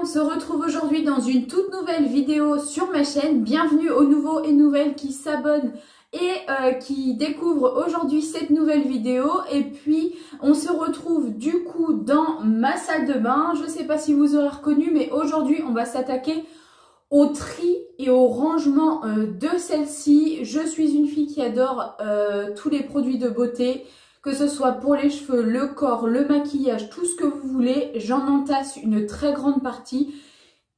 on se retrouve aujourd'hui dans une toute nouvelle vidéo sur ma chaîne. Bienvenue aux nouveaux et nouvelles qui s'abonnent et qui découvrent aujourd'hui cette nouvelle vidéo. Et puis on se retrouve du coup dans ma salle de bain. Je ne sais pas si vous aurez reconnu, mais aujourd'hui on va s'attaquer au tri et au rangement de celle-ci. Je suis une fille qui adore tous les produits de beauté, que ce soit pour les cheveux, le corps, le maquillage, tout ce que vous voulez. J'en entasse une très grande partie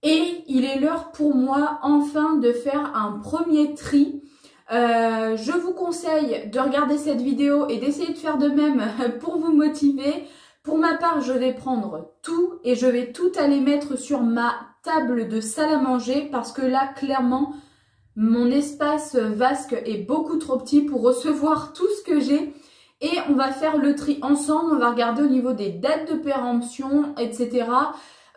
et il est l'heure pour moi enfin de faire un premier tri. Je vous conseille de regarder cette vidéo et d'essayer de faire de même pour vous motiver. Pour ma part, je vais prendre tout et je vais tout aller mettre sur ma table de salle à manger parce que là, clairement, mon espace vasque est beaucoup trop petit pour recevoir tout ce que j'ai. Et on va faire le tri ensemble, on va regarder au niveau des dates de péremption, etc.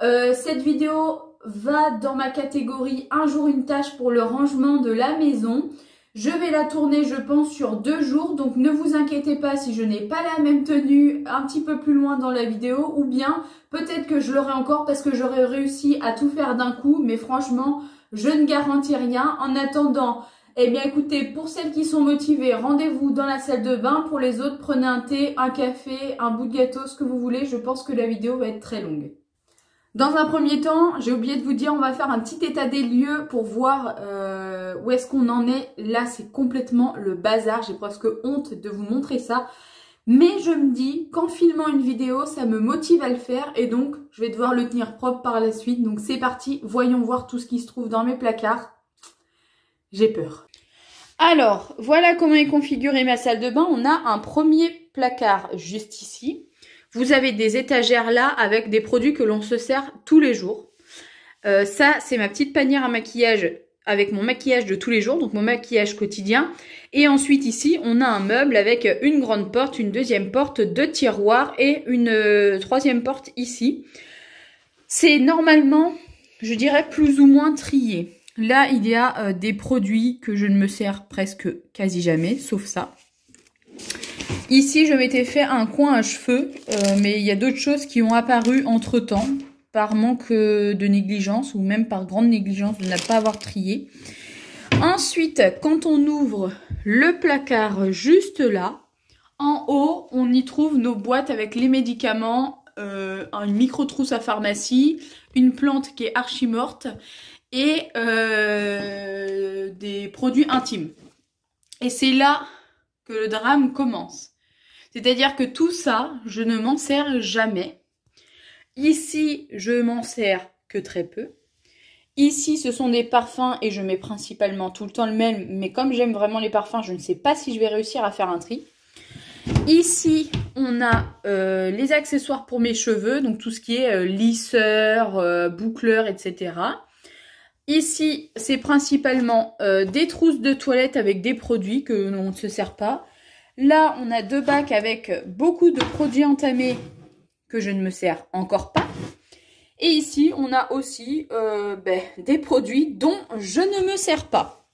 Cette vidéo va dans ma catégorie un jour une tâche pour le rangement de la maison. Je vais la tourner, je pense, sur 2 jours. Donc ne vous inquiétez pas si je n'ai pas la même tenue un petit peu plus loin dans la vidéo. Ou bien peut-être que je l'aurai encore parce que j'aurais réussi à tout faire d'un coup. Mais franchement, je ne garantis rien. En attendant, eh bien écoutez, pour celles qui sont motivées, rendez-vous dans la salle de bain. Pour les autres, prenez un thé, un café, un bout de gâteau, ce que vous voulez. Je pense que la vidéo va être très longue. Dans un premier temps, j'ai oublié de vous dire, on va faire un petit état des lieux pour voir où est-ce qu'on en est. Là, c'est complètement le bazar. J'ai presque honte de vous montrer ça. Mais je me dis qu'en filmant une vidéo, ça me motive à le faire. Et donc, je vais devoir le tenir propre par la suite. Donc, c'est parti. Voyons voir tout ce qui se trouve dans mes placards. J'ai peur. Alors, voilà comment est configurée ma salle de bain. On a un premier placard juste ici. Vous avez des étagères là avec des produits que l'on se sert tous les jours. Ça, c'est ma petite panière à maquillage avec mon maquillage de tous les jours, donc mon maquillage quotidien. Et ensuite ici, on a un meuble avec une grande porte, une deuxième porte, 2 tiroirs et une troisième porte ici. C'est normalement, je dirais, plus ou moins trié. Là, il y a des produits que je ne me sers presque quasi jamais, sauf ça. Ici, je m'étais fait un coin à cheveux, mais il y a d'autres choses qui ont apparu entre-temps, par manque de négligence ou même par grande négligence de ne pas avoir trié. Ensuite, quand on ouvre le placard juste là, en haut, on y trouve nos boîtes avec les médicaments, une micro-trousse à pharmacie, une plante qui est archi morte et des produits intimes. Et c'est là que le drame commence. C'est-à-dire que tout ça, je ne m'en sers jamais. Ici, je m'en sers que très peu. Ici, ce sont des parfums et je mets principalement tout le temps le même. Mais comme j'aime vraiment les parfums, je ne sais pas si je vais réussir à faire un tri. Ici, on a les accessoires pour mes cheveux. Donc tout ce qui est lisseur, boucleur, etc. Ici, c'est principalement des trousses de toilette avec des produits que l'on ne se sert pas. Là, on a 2 bacs avec beaucoup de produits entamés que je ne me sers encore pas. Et ici, on a aussi des produits dont je ne me sers pas.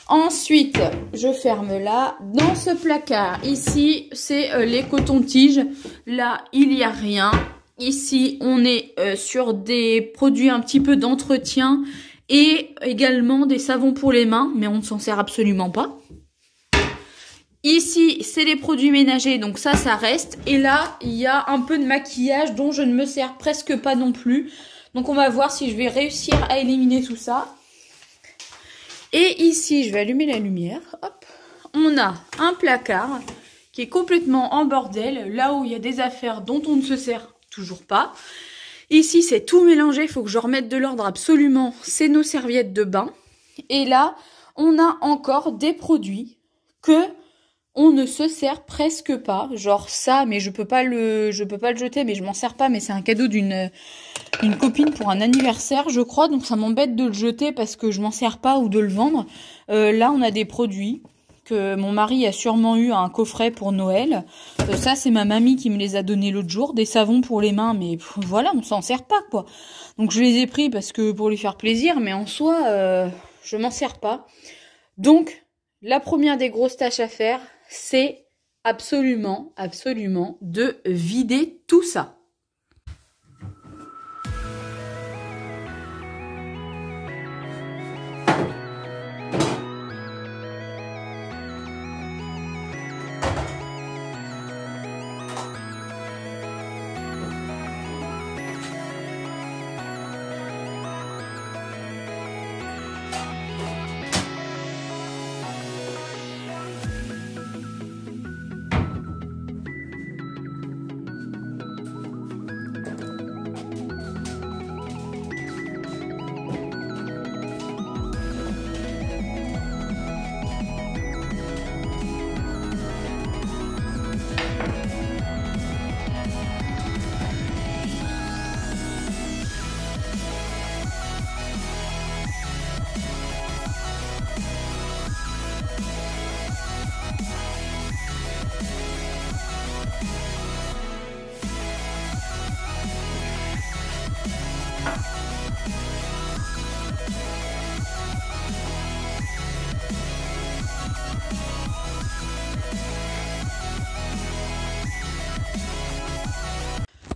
Ensuite, je ferme là. Dans ce placard, ici, c'est les cotons-tiges. Là, il n'y a rien. Ici, on est sur des produits un petit peu d'entretien et également des savons pour les mains, mais on ne s'en sert absolument pas. Ici, c'est les produits ménagers, donc ça reste. Et là, il y a un peu de maquillage dont je ne me sers presque pas non plus. Donc, on va voir si je vais réussir à éliminer tout ça. Et ici, je vais allumer la lumière. Hop. On a un placard qui est complètement en bordel, là où il y a des affaires dont on ne se sert toujours pas. Ici, c'est tout mélangé, il faut que je remette de l'ordre absolument. C'est nos serviettes de bain. Et là, on a encore des produits que on ne se sert presque pas, genre ça, mais je peux pas le jeter, mais je m'en sers pas, mais c'est un cadeau d'une copine pour un anniversaire, je crois, donc ça m'embête de le jeter parce que je m'en sers pas ou de le vendre. Là, on a des produits que mon mari a sûrement eu un coffret pour Noël. Ça, c'est ma mamie qui me les a donnés l'autre jour, des savons pour les mains, mais voilà, on s'en sert pas, quoi. Donc je les ai pris parce que pour lui faire plaisir, mais en soi, je m'en sers pas. Donc, la première des grosses tâches à faire, c'est absolument de vider tout ça.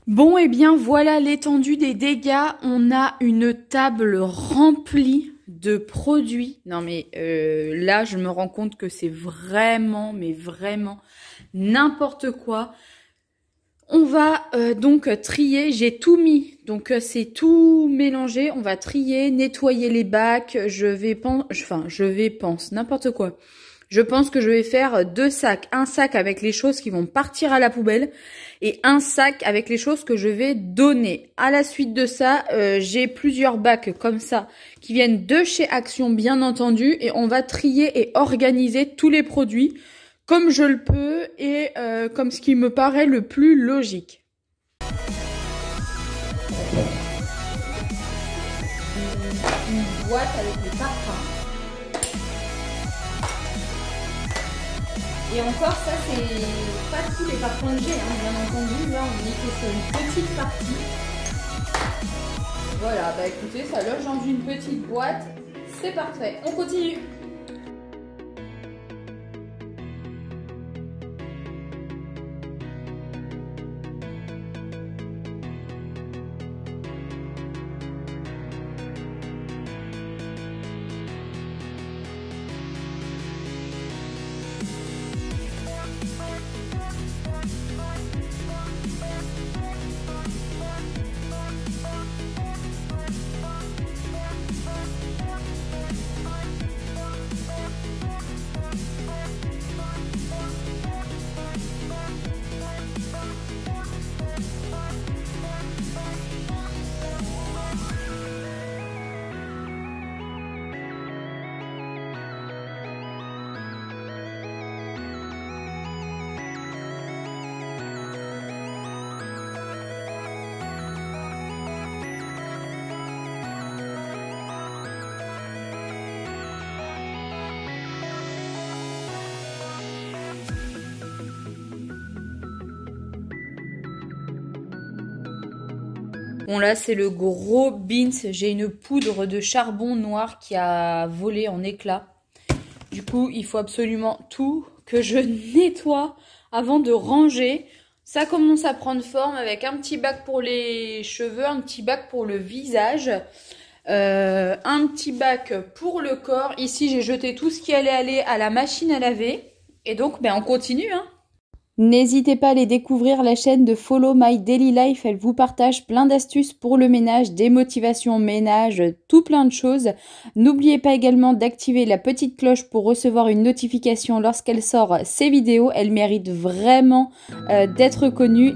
Bon, et bien voilà l'étendue des dégâts. On a une table remplie de produits. Non mais là, je me rends compte que c'est vraiment, mais vraiment n'importe quoi. On va donc trier, j'ai tout mis, donc c'est tout mélangé, on va trier, nettoyer les bacs, je pense que je vais faire 2 sacs, un sac avec les choses qui vont partir à la poubelle et un sac avec les choses que je vais donner. À la suite de ça, j'ai plusieurs bacs comme ça qui viennent de chez Action bien entendu et on va trier et organiser tous les produits comme je le peux et comme ce qui me paraît le plus logique. Une boîte avec les parfums. Et encore, ça c'est pas tous les parfums que j'ai, hein, bien entendu. Là, on est que sur une petite partie. Voilà, bah écoutez, ça loge dans une petite boîte. C'est parfait. On continue. Bon là c'est le gros beans, j'ai une poudre de charbon noir qui a volé en éclats. Du coup il faut absolument tout que je nettoie avant de ranger. Ça commence à prendre forme avec un petit bac pour les cheveux, un petit bac pour le visage, un petit bac pour le corps. Ici j'ai jeté tout ce qui allait aller à la machine à laver. Et donc ben, on continue hein. N'hésitez pas à aller découvrir la chaîne de Follow My Daily Life, elle vous partage plein d'astuces pour le ménage, des motivations ménage, tout plein de choses. N'oubliez pas également d'activer la petite cloche pour recevoir une notification lorsqu'elle sort ses vidéos, elle mérite vraiment d'être connue.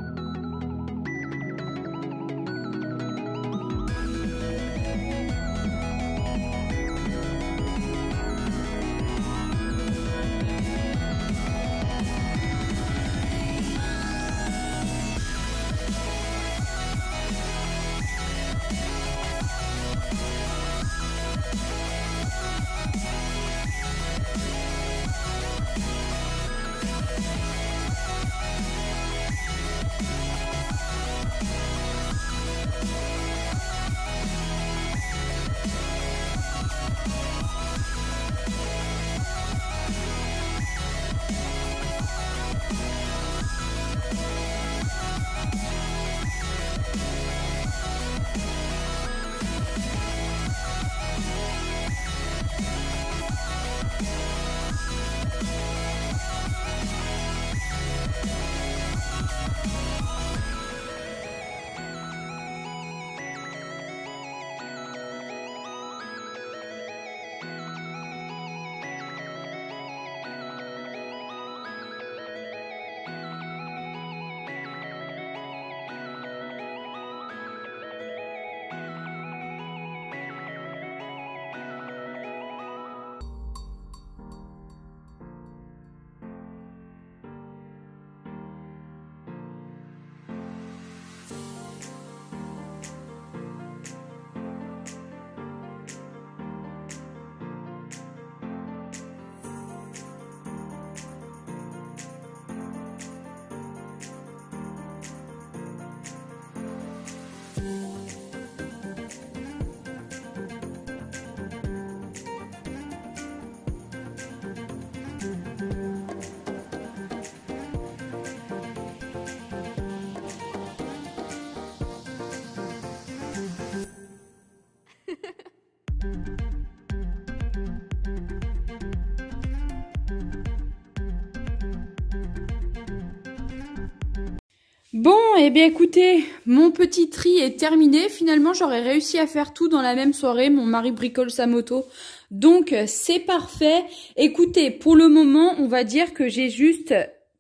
Bon, eh bien écoutez, mon petit tri est terminé. Finalement, j'aurais réussi à faire tout dans la même soirée. Mon mari bricole sa moto. Donc, c'est parfait. Écoutez, pour le moment, on va dire que j'ai juste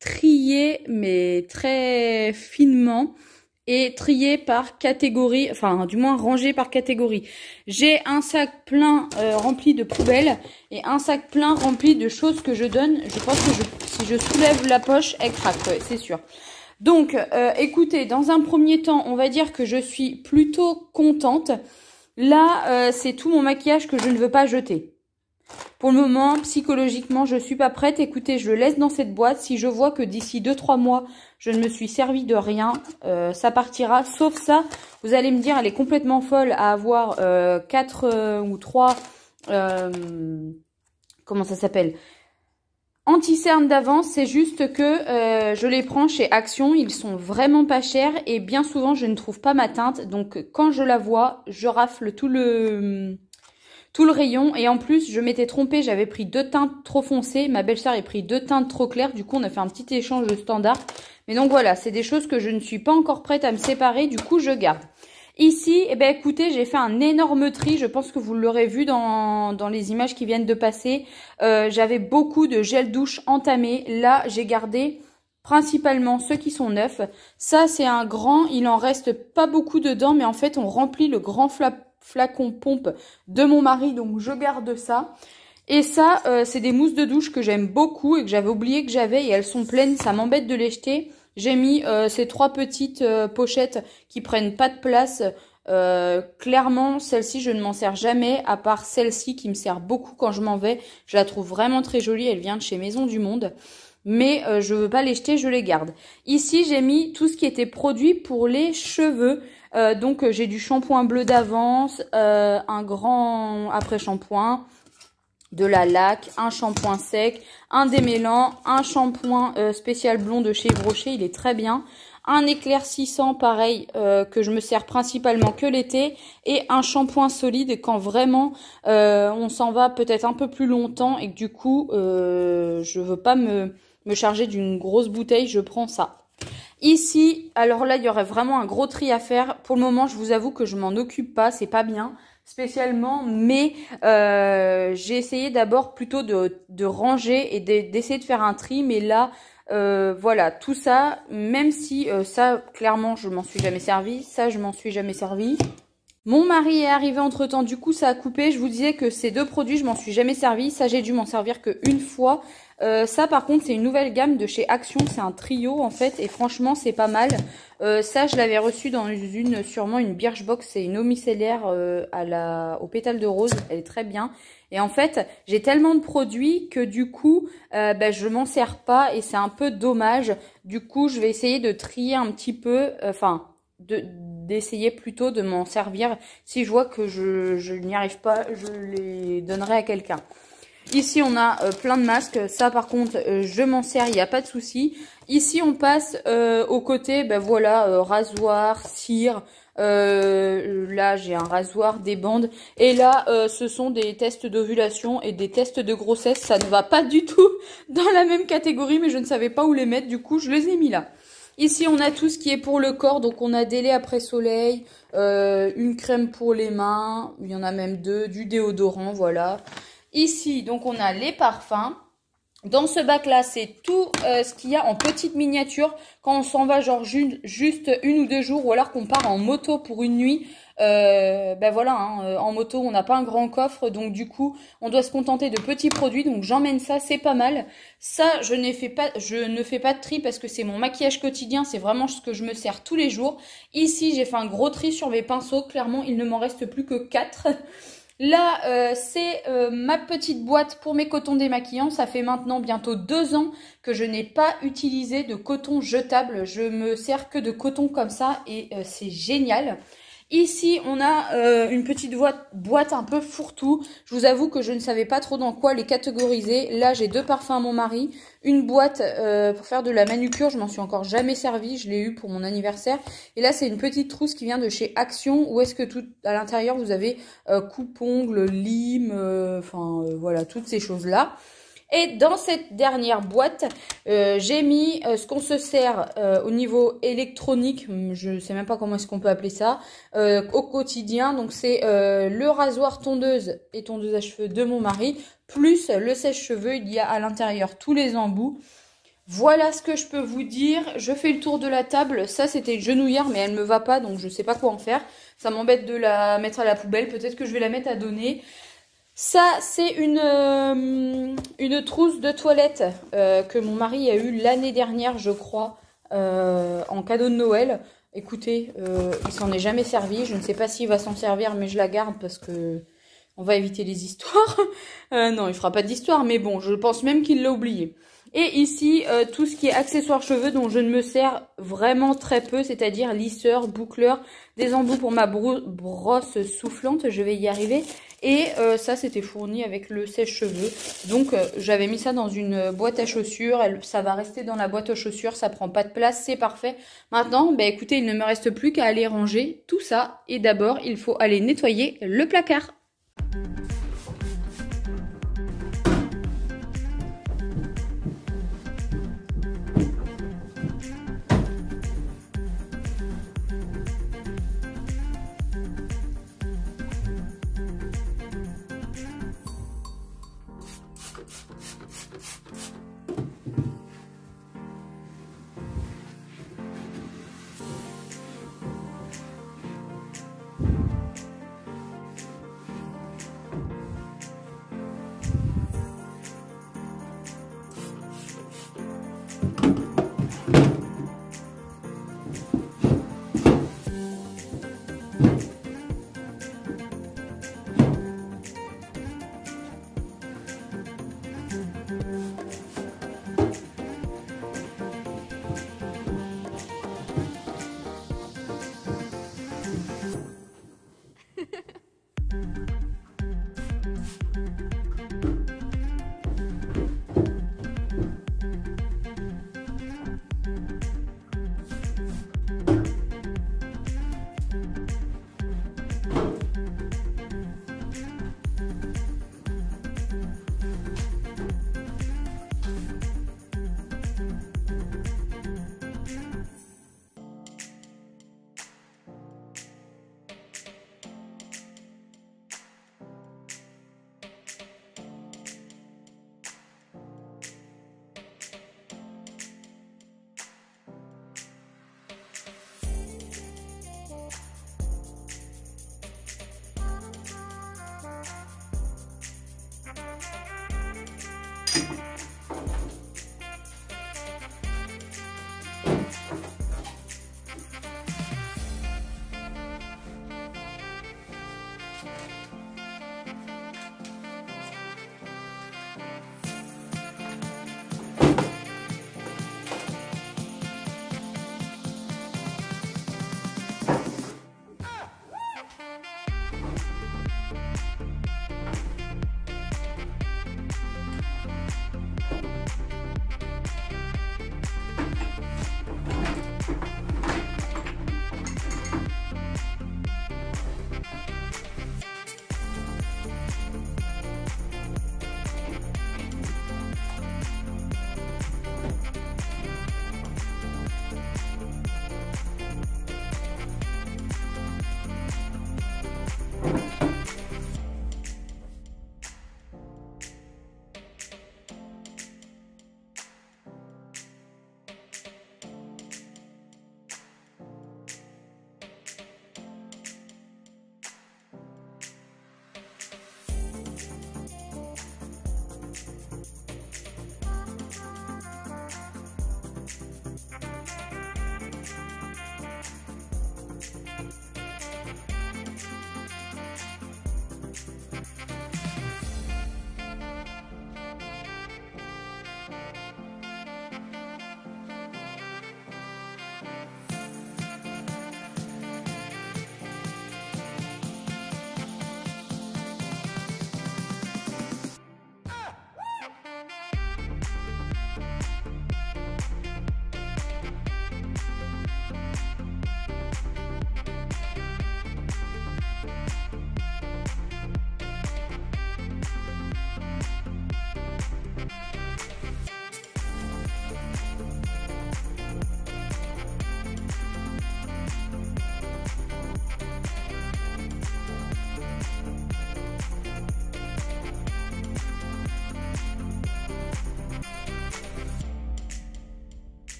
trié, mais très finement, et trié par catégorie, enfin, du moins rangé par catégorie. J'ai un sac plein rempli de poubelles et un sac plein rempli de choses que je donne. Je pense que si je soulève la poche, elle craque, ouais, c'est sûr. Donc, écoutez, dans un premier temps, on va dire que je suis plutôt contente. Là, c'est tout mon maquillage que je ne veux pas jeter. Pour le moment, psychologiquement, je suis pas prête. Écoutez, je le laisse dans cette boîte. Si je vois que d'ici 2-3 mois, je ne me suis servi de rien, ça partira. Sauf ça, vous allez me dire, elle est complètement folle à avoir 4 ou 3... comment ça s'appelle ? Anti-cerne d'avance, c'est juste que je les prends chez Action, ils sont vraiment pas chers et bien souvent je ne trouve pas ma teinte. Donc quand je la vois, je rafle tout le rayon et en plus je m'étais trompée, j'avais pris 2 teintes trop foncées, ma belle-sœur a pris 2 teintes trop claires, du coup on a fait un petit échange de standard. Mais donc voilà, c'est des choses que je ne suis pas encore prête à me séparer, du coup je garde. Ici, eh ben écoutez, j'ai fait un énorme tri, je pense que vous l'aurez vu dans les images qui viennent de passer. J'avais beaucoup de gel douche entamé, là j'ai gardé principalement ceux qui sont neufs. Ça c'est un grand, il en reste pas beaucoup dedans, mais en fait on remplit le grand flacon pompe de mon mari, donc je garde ça. Et ça, c'est des mousses de douche que j'aime beaucoup et que j'avais oublié que j'avais et elles sont pleines, ça m'embête de les jeter. J'ai mis ces 3 petites pochettes qui prennent pas de place. Clairement, celle-ci, je ne m'en sers jamais, à part celle-ci qui me sert beaucoup quand je m'en vais. Je la trouve vraiment très jolie, elle vient de chez Maison du Monde. Mais je veux pas les jeter, je les garde. Ici, j'ai mis tout ce qui était produit pour les cheveux. Donc, j'ai du shampoing bleu d'avance, un grand après-shampoing, de la laque, un shampoing sec, un démêlant, un shampoing spécial blond de chez Yves Rocher, il est très bien, un éclaircissant pareil que je me sers principalement que l'été et un shampoing solide quand vraiment on s'en va peut-être un peu plus longtemps et que du coup je veux pas me charger d'une grosse bouteille, je prends ça. Ici, alors là il y aurait vraiment un gros tri à faire. Pour le moment je vous avoue que je m'en occupe pas, c'est pas bien spécialement, mais j'ai essayé d'abord plutôt de ranger et d'essayer de faire un tri, mais là voilà, tout ça, même si ça clairement je m'en suis jamais servi, ça je m'en suis jamais servi. Mon mari est arrivé entre temps, du coup ça a coupé. Je vous disais que ces 2 produits je m'en suis jamais servi, ça j'ai dû m'en servir qu'une fois. Ça par contre c'est une nouvelle gamme de chez Action, c'est un trio en fait et franchement c'est pas mal. Ça je l'avais reçu dans sûrement une Birchbox, c'est une eau micellaire au pétale de rose, elle est très bien. Et en fait j'ai tellement de produits que du coup je m'en sers pas et c'est un peu dommage. Du coup je vais essayer de trier un petit peu, d'essayer plutôt de m'en servir. Si je vois que je n'y arrive pas, je les donnerai à quelqu'un. Ici, on a plein de masques. Ça, par contre, je m'en sers, il n'y a pas de souci. Ici, on passe au côté, voilà, rasoir, cire. Là, j'ai un rasoir, des bandes. Et là, ce sont des tests d'ovulation et des tests de grossesse. Ça ne va pas du tout dans la même catégorie, mais je ne savais pas où les mettre. Du coup, je les ai mis là. Ici, on a tout ce qui est pour le corps. Donc, on a des laits après soleil, une crème pour les mains. Il y en a même 2, du déodorant, voilà. Ici, donc, on a les parfums. Dans ce bac-là, c'est tout ce qu'il y a en petite miniature. Quand on s'en va, genre, juste 1 ou 2 jours, ou alors qu'on part en moto pour une nuit. Voilà, hein, en moto, on n'a pas un grand coffre. Donc, du coup, on doit se contenter de petits produits. Donc, j'emmène ça, c'est pas mal. Ça, je ne fais pas de tri parce que c'est mon maquillage quotidien. C'est vraiment ce que je me sers tous les jours. Ici, j'ai fait un gros tri sur mes pinceaux. Clairement, il ne m'en reste plus que 4. Là, c'est ma petite boîte pour mes cotons démaquillants. Ça fait maintenant bientôt 2 ans que je n'ai pas utilisé de coton jetable. Je me sers que de coton comme ça et c'est génial. Ici, on a une petite boîte un peu fourre-tout. Je vous avoue que je ne savais pas trop dans quoi les catégoriser. Là, j'ai 2 parfums à mon mari. Une boîte pour faire de la manucure. Je m'en suis encore jamais servi. Je l'ai eu pour mon anniversaire. Et là, c'est une petite trousse qui vient de chez Action. Où est-ce que tout à l'intérieur, vous avez coupe-ongles, lime, voilà, toutes ces choses-là. Et dans cette dernière boîte, j'ai mis ce qu'on se sert au niveau électronique, je sais même pas comment est-ce qu'on peut appeler ça, au quotidien. Donc c'est le rasoir tondeuse et tondeuse à cheveux de mon mari, plus le sèche-cheveux. Il y a à l'intérieur tous les embouts. Voilà ce que je peux vous dire. Je fais le tour de la table. Ça, c'était une genouillère, mais elle me va pas, donc je sais pas quoi en faire. Ça m'embête de la mettre à la poubelle. Peut-être que je vais la mettre à donner. Ça, c'est une trousse de toilette que mon mari a eue l'année dernière, je crois, en cadeau de Noël. Écoutez, il s'en est jamais servi. Je ne sais pas s'il va s'en servir, mais je la garde parce que on va éviter les histoires. Non, il fera pas d'histoire, mais bon, je pense même qu'il l'a oublié. Et ici, tout ce qui est accessoires cheveux dont je ne me sers vraiment très peu, c'est-à-dire lisseur, boucleur, des embouts pour ma brosse soufflante, je vais y arriver. Et ça, c'était fourni avec le sèche-cheveux. Donc, j'avais mis ça dans une boîte à chaussures. Ça va rester dans la boîte aux chaussures, ça prend pas de place, c'est parfait. Maintenant, bah, écoutez, il ne me reste plus qu'à aller ranger tout ça. Et d'abord, il faut aller nettoyer le placard.